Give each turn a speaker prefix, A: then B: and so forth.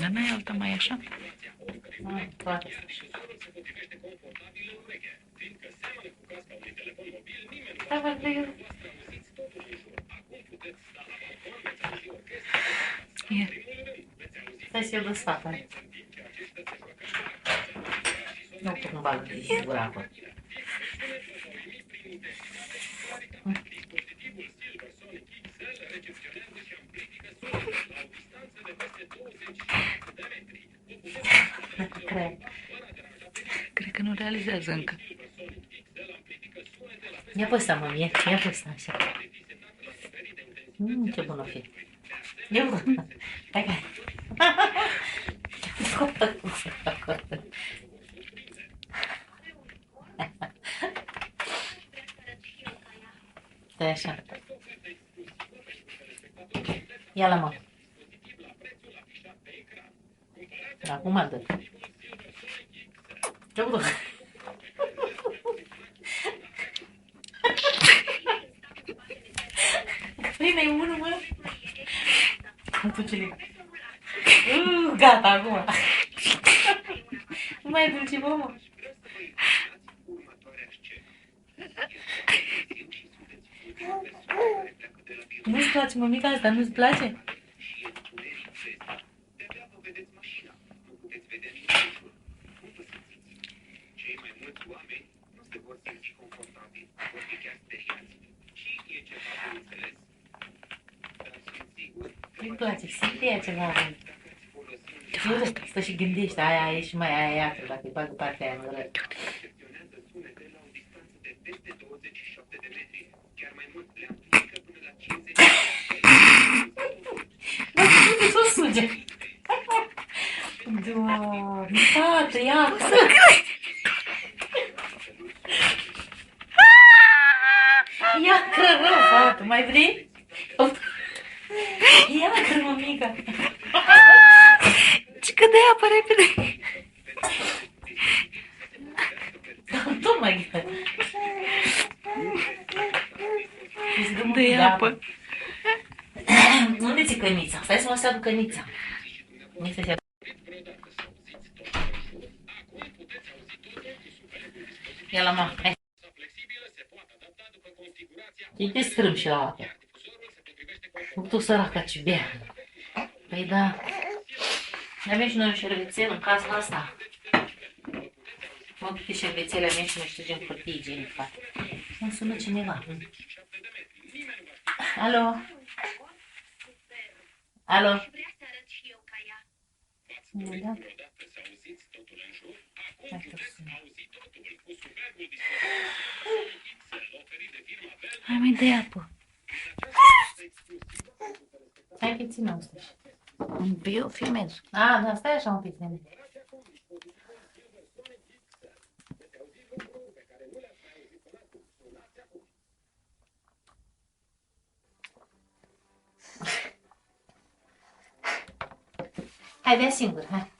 A: Dar n-ai alta mai așa?
B: Toate. Da, vă zic. Stai să eu desfac. Nu pun un balon de sigur acolo.
A: Cred că nu realizează încă.
B: Ia pe ăsta, mami, ia pe ăsta, așa. Ce bun o fi. Ia bă. Hai, hai. Stai așa. Ia-la, mă. Acum dă. Ce bun. Prima-i unul, mă. Duce-le. Gata, acum. Nu mai dulce, mă. Nu-ți place, mămica, asta? Nu-ți place? Nu-i place, simte ea ceva. Nu stă și gândește, aia e și mai aia, dacă îi bagă partea aia în gură. Bă, unde s-o suge? Doamne, tată, ia! Ia cră rău, fată, mai vrei? Ia la cră, mămica!
A: Ce că de apă repede!
B: Tu mai gata!
A: De apă!
B: Unde ți-e cănița? Stai să mă aduc cănița. Ia la mă, hai. E strâm și la apă. Tu săraca ce bea. Păi da. Avem și noi un șervețel în cazul ăsta. Mă câte șervețele avem și ne ștergem hârtie igienică. Îmi sună cineva. Alo? Alo? Da?
A: Hai mai de apă!
B: Hai că ține asta.
A: Eu filmez.
B: Da, stai așa un pic. Hai, bea singur, hai.